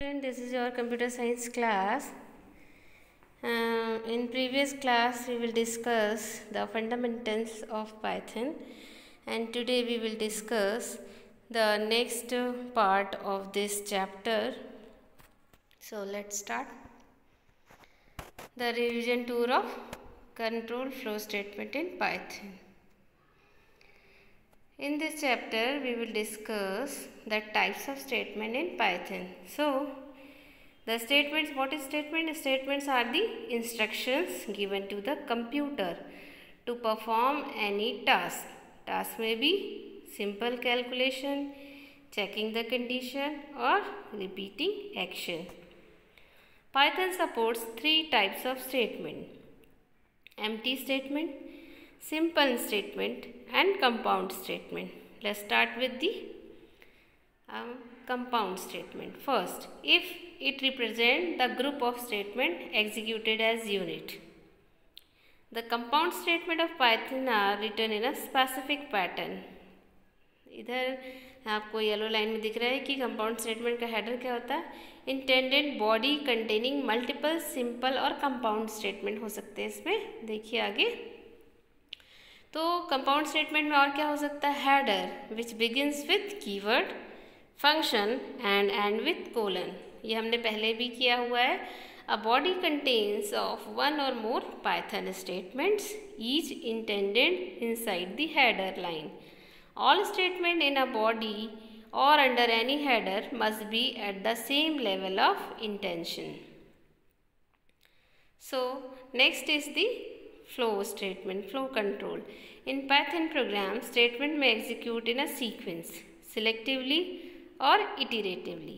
This is your computer science class. In previous class we will discuss the fundamentals of Python, and today we will discuss the next part of this chapter. So let's start. The revision tour of control flow statement in Python. In this chapter we will discuss the types of statement in Python. So the statements, what is statement? Statements are the instructions given to the computer to perform any task. Task may be simple calculation, checking the condition, or repeating action. Python supports three types of statement: empty statement, simple statement, and compound statement. Let's start with the compound statement. First, if it represents the group of statement executed as unit. The compound statement of Python are written in a specific pattern. इधर आपको yellow line में दिख रहा है कि compound statement का header क्या होता है. Intended body containing multiple simple और कंपाउंड स्टेटमेंट हो सकते हैं. इसमें देखिए आगे. तो कंपाउंड स्टेटमेंट में और क्या हो सकता है? Header which begins with keyword, function end with colon. ये हमने पहले भी किया हुआ है. A body contains of one or more Python statements each intended inside the header line. All statement in a body or under any header must be at the same level of intention. So next is the flow statement, flow control. In Python program, statement may execute in a sequence, selectively or iteratively.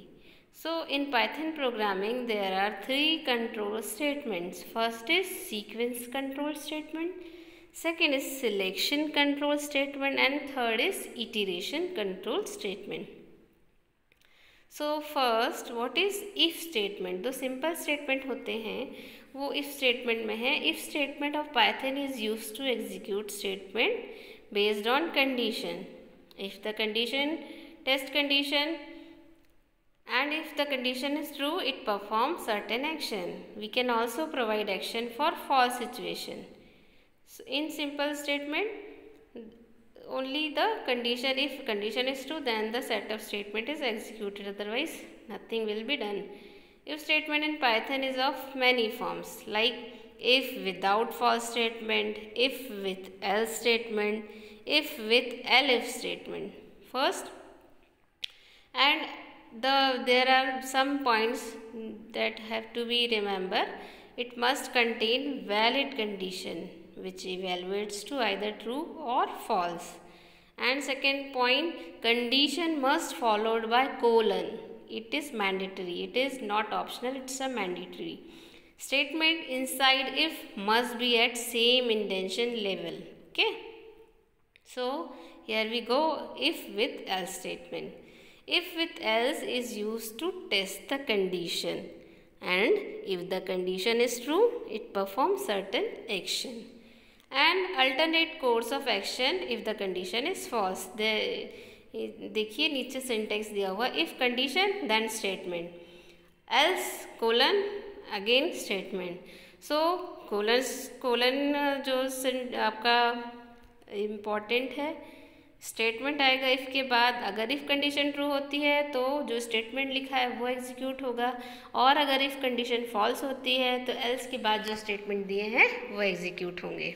So in Python programming, there are three control statements. First is sequence control statement, second is selection control statement, and third is iteration control statement. So first, what is if statement? तो simple statement होते हैं वो if statement में है. If statement of Python is used to execute statement based on condition. If the condition, test condition, and if the condition is true, it performs certain action. We can also provide action for false situation. So in simple statement, only the condition, if condition is true, then the set of statement is executed, otherwise nothing will be done. If statement in Python is of many forms, like if without false statement, if with else statement, if with elif statement. First, and there are some points that have to be remembered. It must contain valid condition which evaluates to either true or false. And second point, condition must followed by colon. It is mandatory. It is not optional. It's a mandatory. Statement inside if must be at same indentation level. Okay. So here we go. If with else statement. If with else is used to test the condition, and if the condition is true, it performs certain action. And alternate course of action if the condition is false. देखिए नीचे syntax दिया हुआ. If condition then statement, else colon again statement. So colon जो आपका important है. Statement आएगा if के बाद. अगर इफ कंडीशन ट्रू होती है तो जो स्टेटमेंट लिखा है वो एग्जीक्यूट होगा, और अगर इफ कंडीशन फॉल्स होती है तो एल्स के बाद जो स्टेटमेंट दिए हैं वो एग्जीक्यूट होंगे.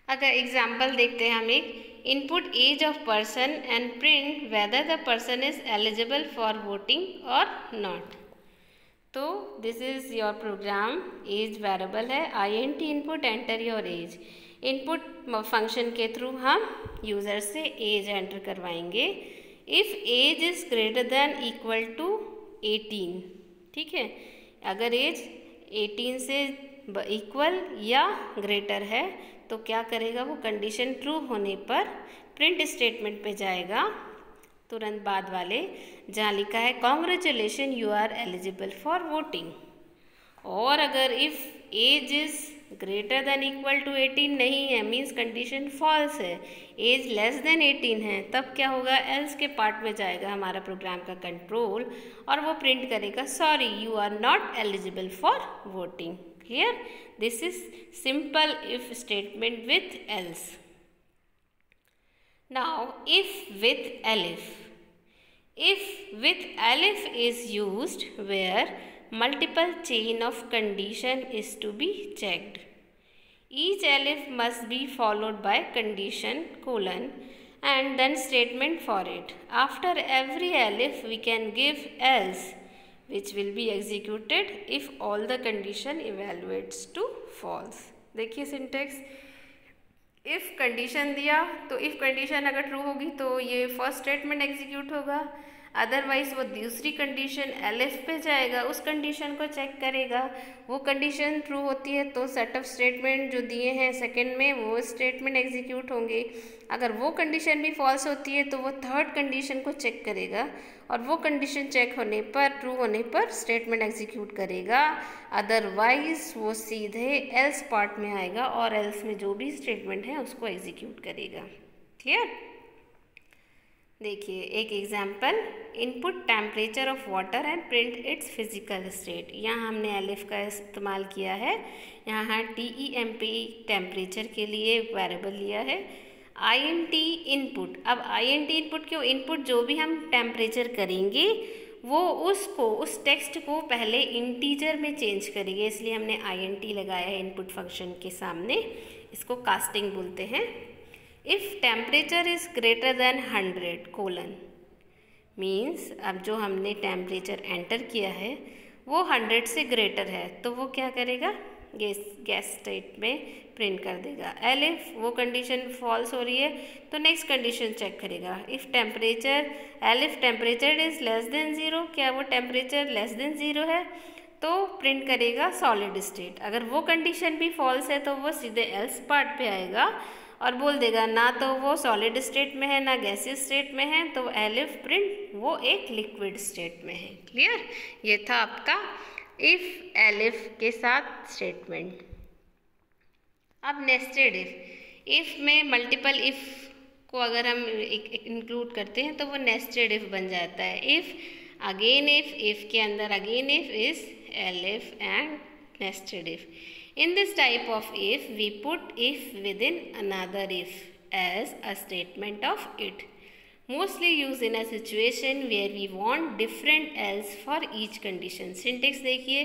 अगर एग्जाम्पल देखते हैं हम एक. Input age of person and print whether the person is eligible for voting और नॉट. तो this is your program. Age variable है. INT input enter your age. Input function के थ्रू हम यूज़र से एज एंटर करवाएंगे. If age is greater than equal to 18. ठीक है. अगर एज 18 से इक्वल या ग्रेटर है तो क्या करेगा वो? कंडीशन ट्रू होने पर प्रिंट स्टेटमेंट पे जाएगा तुरंत बाद वाले, जहाँ लिखा है congratulation you are eligible for voting. और अगर if age is greater than equal to 18 नहीं है, मीन्स कंडीशन फॉल्स है। एज लेस देन 18 है, तब क्या होगा, एल्स के पार्ट में जाएगा हमारा प्रोग्राम का कंट्रोल और वो प्रिंट करेगा sorry you are not eligible for voting. Clear? This is simple if statement with else. Now if with elif. If with elif is used where multiple chain of condition is to be checked. Each elif must be followed by condition colon and then statement for it. After every elif we can give else which will be executed if all the condition evaluates to false. देखिए syntax, if condition दिया तो if condition अगर true होगी तो ये first statement execute होगा, otherwise वो दूसरी कंडीशन एलिफ पे जाएगा, उस कंडीशन को चेक करेगा, वो कंडीशन ट्रू होती है तो सेट ऑफ स्टेटमेंट जो दिए हैं सेकंड में वो स्टेटमेंट एग्जीक्यूट होंगे। अगर वो कंडीशन भी फॉल्स होती है तो वो थर्ड कंडीशन को चेक करेगा और वो कंडीशन चेक होने पर ट्रू होने पर स्टेटमेंट एग्जीक्यूट करेगा, अदरवाइज वो सीधे एल्स पार्ट में आएगा और एल्स में जो भी स्टेटमेंट है उसको एग्जीक्यूट करेगा। क्लियर? देखिए एक example, input temperature of water and print it's physical state. यहाँ हमने एलिफ का इस्तेमाल किया है, यहाँ TEMP टेम्परेचर के लिए वेरिएबल लिया है, INT इनपुट। अब INT इनपुट क्यों? इनपुट जो भी हम टेम्परेचर करेंगे वो उसको उस टेक्स्ट को पहले इंटीजर में चेंज करेंगे, इसलिए हमने INT लगाया है इनपुट फंक्शन के सामने, इसको कास्टिंग बोलते हैं। If temperature is greater then 100 colon means अब जो हमने टेम्परेचर एंटर किया है वो 100 से ग्रेटर है तो वो क्या करेगा, गैस स्टेट में प्रिंट कर देगा। एलिफ वो कंडीशन फॉल्स हो रही है तो नेक्स्ट कंडीशन चेक करेगा, if temperature elif temperature is less then 0, क्या वो टेम्परेचर लेस देन 0 है तो प्रिंट करेगा सॉलिड स्टेट। अगर वो कंडीशन भी फॉल्स है तो वो सीधे एल्स पार्ट पे आएगा और बोल देगा ना तो वो सॉलिड स्टेट में है ना गैसियस स्टेट में है, तो एलिफ प्रिंट वो एक लिक्विड स्टेट में है। क्लियर? ये था आपका इफ एलिफ के साथ स्टेटमेंट। अब नेस्टेड इफ में मल्टीपल इफ को अगर हम इंक्लूड करते हैं तो वो नेस्टेड इफ बन जाता है। इफ अगेन इफ के अंदर again if is elif and nested if. In this type of if, we put if within another if as a statement of it. Mostly used in a situation where we want different else for each condition. Syntax देखिए,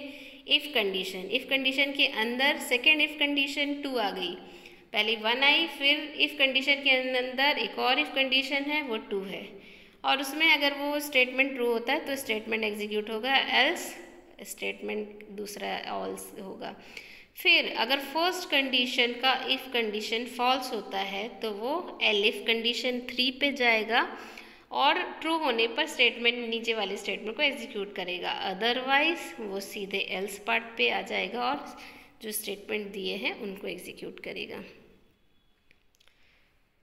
if condition, if condition के अंदर second if condition 2 आ गई, पहले 1 आई, फिर if condition के अंदर एक और if condition है वो 2 है और उसमें अगर वो statement true होता है तो statement execute होगा, else statement दूसरा else होगा। फिर अगर फर्स्ट कंडीशन का इफ़ कंडीशन फॉल्स होता है तो वो एलिफ कंडीशन 3 पे जाएगा और ट्रू होने पर स्टेटमेंट नीचे वाले स्टेटमेंट को एग्जीक्यूट करेगा, अदरवाइज वो सीधे एल्स पार्ट पे आ जाएगा और जो स्टेटमेंट दिए हैं उनको एग्जीक्यूट करेगा।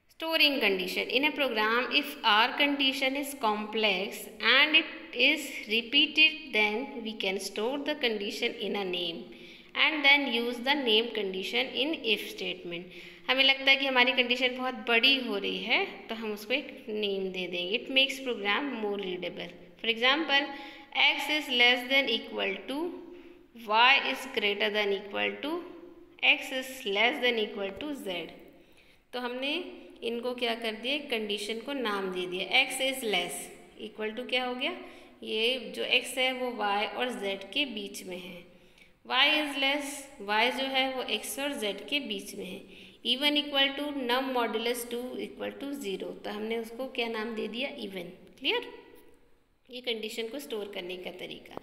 Storing condition in a program, if our condition is complex and it is repeated then we can store the condition in a name and then use the name condition in if statement. हमें लगता है कि हमारी condition बहुत बड़ी हो रही है तो हम उसको एक नेम दे देंगे, it makes program more readable. For example, x is less than equal to, y is greater than equal to, x is less than equal to z। तो हमने इनको क्या कर दिया, कंडीशन को नाम दे दिया, x is less equal to क्या हो गया, ये जो x है वो y और z के बीच में है, y इज़ लेस, y जो है वो x और z के बीच में है, even equal to num modulus 2 equal to 0, तो हमने उसको क्या नाम दे दिया, इवन। क्लियर? ये कंडीशन को स्टोर करने का तरीका।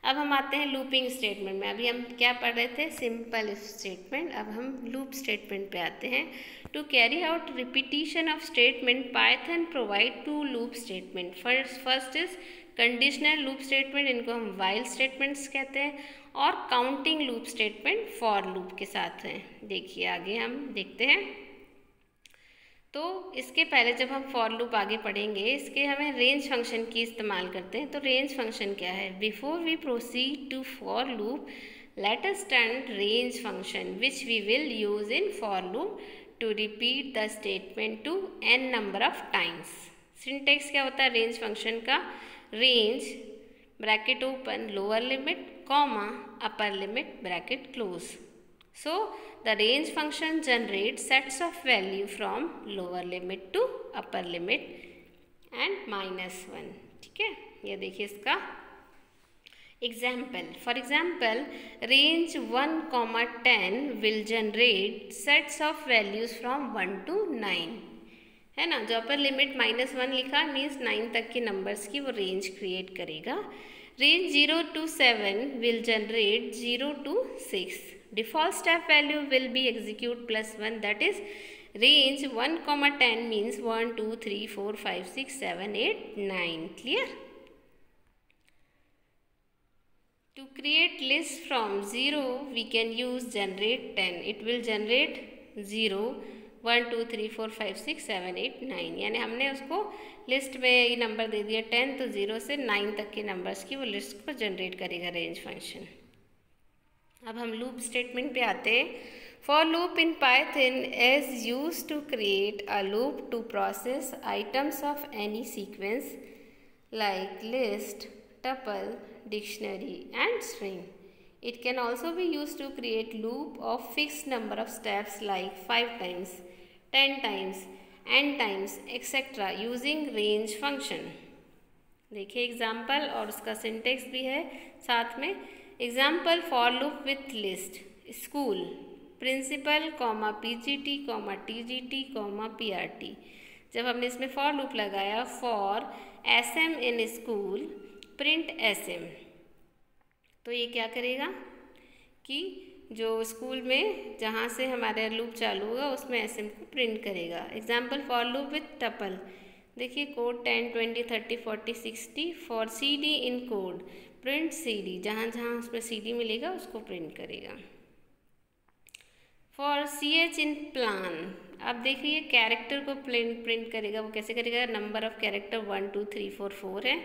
अब हम आते हैं लूपिंग स्टेटमेंट में। अभी हम क्या पढ़ रहे थे, सिंपल इफ स्टेटमेंट, अब हम लूप स्टेटमेंट पे आते हैं। To carry out repetition of statement, Python provide 2 loop statement. First is conditional loop statement, इनको हम वाइल स्टेटमेंट्स कहते हैं, और counting loop statement for loop के साथ हैं। देखिए आगे हम देखते हैं। तो इसके पहले जब हम फॉर लूप आगे पढ़ेंगे, इसके हमें रेंज फंक्शन की इस्तेमाल करते हैं। तो रेंज फंक्शन क्या है, before we proceed to for loop Let us turn range function which we will use in for loop to repeat the statement to n number of times. Syntax क्या होता है range function का? Range bracket open lower limit comma upper limit bracket close. So the range function generates sets of value from lower limit to upper limit and -1. ठीक है, ये देखिए इसका example. For example range 1,10 will generate sets of values from 1 to 9, है ना. जो upper limit -1 लिखा means 9 तक के नंबर्स की वो रेंज क्रिएट करेगा. Range 0 to 7 will generate 0 to 6. Default step value will be execute +1, that is range 1,10 means 1 2 3 4 5 6 7 8 9. Clear. To create list from 0, we can use generate 10. It will generate 0, 1 2 3 4 5 6 7 8 9. यानी हमने उसको list में ये number दे दिया 10, तो 0 से 9 तक के नंबर्स की वो लिस्ट को जनरेट करेगा रेंज फंक्शन. अब हम लूप स्टेटमेंट पे आते हैं. For loop in Python is used to create a loop to process items of any sequence like list, tuple, dictionary and string. It can also be used to create loop of fixed number of steps like 5 times, 10 times, n times, etc. using range function. देखिए example और उसका syntax भी है साथ में. Example for loop with list. School principal comma PGT comma TGT comma PRT. जब हमने इसमें फॉर लूप लगाया for SM in school print SM, तो ये क्या करेगा कि जो स्कूल में जहाँ से हमारा लूप चालू होगा उसमें SM को प्रिंट करेगा. Example for loop with tuple. देखिए code 10 20 30 40 60 for CD in code print CD. जहाँ जहाँ उसमें CD मिलेगा उसको प्रिंट करेगा. For CH in plan. अब देखिए कैरेक्टर को प्रिंट करेगा. वो कैसे करेगा? नंबर ऑफ कैरेक्टर 1 2 3 4 4 है,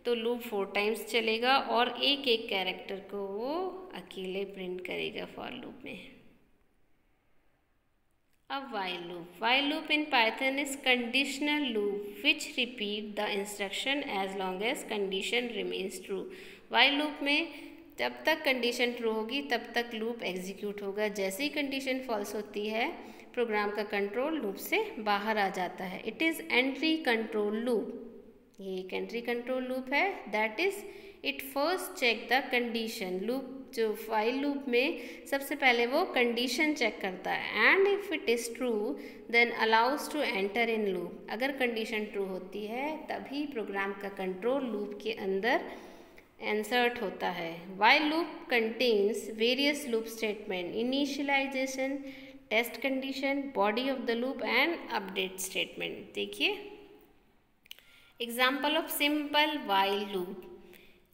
तो लूप 4 टाइम्स चलेगा और एक एक कैरेक्टर को वो अकेले प्रिंट करेगा फॉर लूप में. अब while loop. While loop in Python is conditional loop which repeat the instruction as long as condition remains true. While loop में जब तक कंडीशन ट्रू होगी तब तक लूप एग्जीक्यूट होगा. जैसे ही कंडीशन फॉल्स होती है प्रोग्राम का कंट्रोल लूप से बाहर आ जाता है. It is entry control loop. ये एक एंट्री कंट्रोल लूप है. That is it first check the condition. Loop जो वाइल लूप में सबसे पहले वो कंडीशन चेक करता है and if it is true then allows to enter in loop. अगर कंडीशन ट्रू होती है तभी प्रोग्राम का कंट्रोल लूप के अंदर इंसर्ट होता है. While loop contains various loop statement, initialisation, test condition, body of the loop and update statement. देखिए example of simple while loop.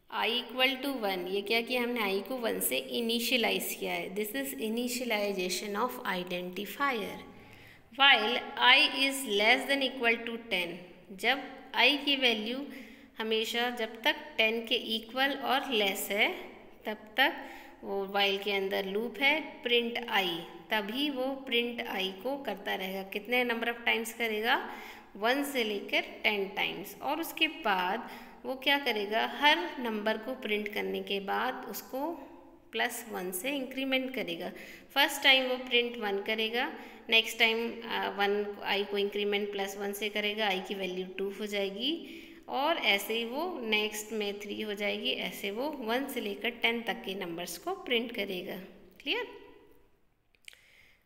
I = 1. ये क्या किया हमने? I को 1 से इनिशियलाइज किया है. This is initialization of identifier. While I is less than equal to 10. जब I की वैल्यू हमेशा जब तक 10 के इक्वल और लेस है तब तक वो वाइल के अंदर लूप है. प्रिंट I, तभी वो प्रिंट I को करता रहेगा. कितने नंबर ऑफ टाइम्स करेगा? 1 से लेकर 10 टाइम्स. और उसके बाद वो क्या करेगा? हर नंबर को प्रिंट करने के बाद उसको +1 से इंक्रीमेंट करेगा. फर्स्ट टाइम वो प्रिंट 1 करेगा, नेक्स्ट टाइम 1 I को इंक्रीमेंट +1 से करेगा, I की वैल्यू 2 हो जाएगी और ऐसे ही वो नेक्स्ट में 3 हो जाएगी. ऐसे वो 1 से लेकर 10 तक के नंबर्स को प्रिंट करेगा. क्लियर.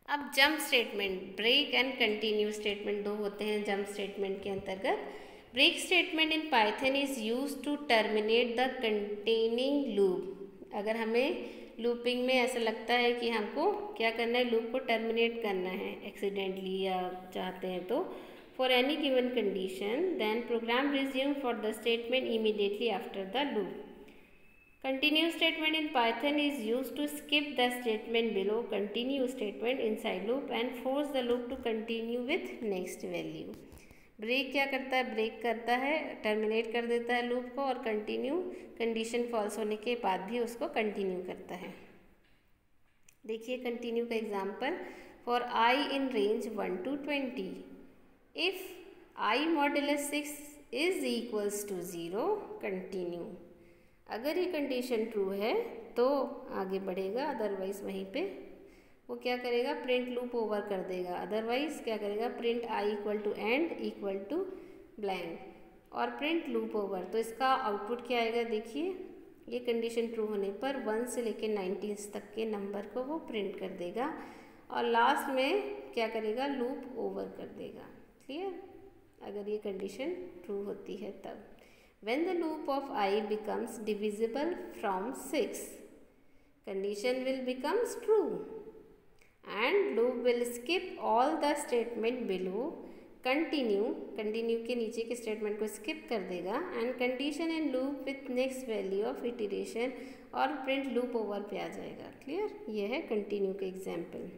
अब jump statement, break and continue statement दो होते हैं जंप स्टेटमेंट के अंतर्गत. Break statement in Python is used to terminate the containing loop. अगर हमें लूपिंग में ऐसा लगता है कि हमको क्या करना है, लूप को टर्मिनेट करना है एक्सीडेंटली या चाहते हैं तो, for any given condition then program resume for the statement immediately after the loop. Continue statement in Python is used to skip the statement below continue statement inside loop and force the loop to continue with next value. Break क्या करता है? Break करता है, terminate कर देता है loop को और कंटिन्यू कंडीशन फॉल्स होने के बाद भी उसको कंटिन्यू करता है. देखिए कंटिन्यू का example, for I in range 1 to 20 if I modulus 6 is equals to 0 continue. अगर ये कंडीशन ट्रू है तो आगे बढ़ेगा, अदरवाइज वहीं पे वो क्या करेगा, प्रिंट लूप ओवर कर देगा। अदरवाइज क्या करेगा, print I equal to end equal to blank और प्रिंट लूप ओवर। तो इसका आउटपुट क्या आएगा, देखिए ये कंडीशन ट्रू होने पर 1 से लेकर 19 तक के नंबर को वो प्रिंट कर देगा और लास्ट में क्या करेगा, लूप ओवर कर देगा। क्लियर, अगर ये कंडीशन ट्रू होती है तब। When the loop of I becomes divisible from 6, condition will becomes true and loop will skip all the statement below, continue के नीचे के स्टेटमेंट को स्किप कर देगा and condition in loop with next value of iteration और print loop over पे आ जाएगा। Clear, ये है कंटिन्यू का एग्जाम्पल।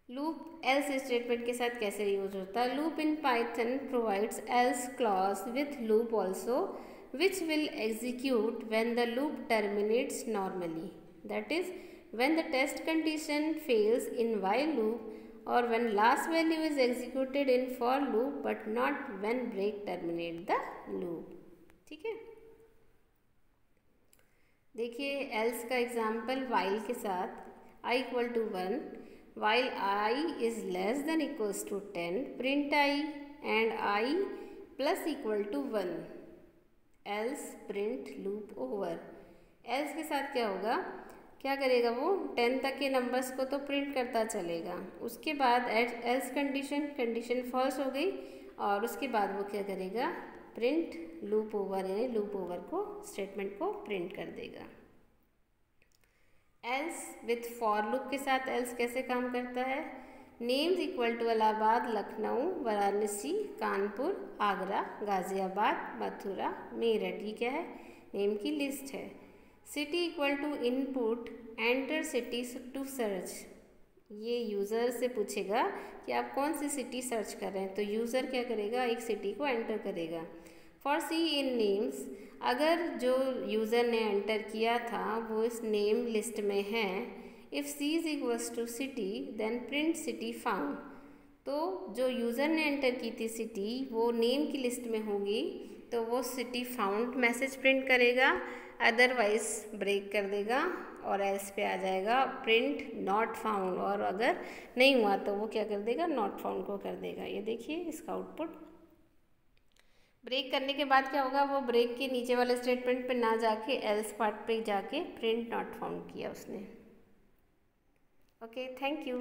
लूप एल्स स्टेटमेंट के साथ कैसे यूज होता है, loop in Python provides else clause with loop also which will execute when the loop terminates normally, that is when the test condition fails in while loop or when last value is executed in for loop but not when break terminate the loop। ठीक है, देखिए else का example while के साथ I equal to 1 while I is less than equals to 10 print I and I plus equal to 1 else print loop over। else के साथ क्या होगा, क्या करेगा वो 10 तक के नंबर्स को तो प्रिंट करता चलेगा, उसके बाद एल्स कंडीशन फॉल्स हो गई और उसके बाद वो क्या करेगा, प्रिंट लूप ओवर, यानी लूप ओवर को स्टेटमेंट को प्रिंट कर देगा। एल्स विथ फॉर लूप के साथ एल्स कैसे काम करता है, names equal to Allahabad, Lucknow, Varanasi, Kanpur, Agra, Ghaziabad, Mathura, Meerut, ये क्या है, नेम की लिस्ट है। City equal to input enter city to search, ये यूज़र से पूछेगा कि आप कौन सी सिटी सर्च कर रहे हैं, तो यूज़र क्या करेगा, एक सिटी को एंटर करेगा। फॉर सी इन नेम्स, अगर जो यूज़र ने एंटर किया था वो इस नेम लिस्ट में है, if c is equals to city then print city found, तो जो यूज़र ने एंटर की थी सिटी वो नेम की लिस्ट में होगी तो वो सिटी फाउंड मैसेज प्रिंट करेगा, अदरवाइज ब्रेक कर देगा और एल्स पे आ जाएगा प्रिंट नॉट फाउंड, और अगर नहीं हुआ तो वो क्या कर देगा, नॉट फाउंड को कर देगा। ये देखिए इसका आउटपुट। ब्रेक करने के बाद क्या होगा, वो ब्रेक के नीचे वाले स्टेटमेंट पे ना जाके एल्स पार्ट पे जाके प्रिंट नॉट फाउंड किया उसने। Okay, thank you.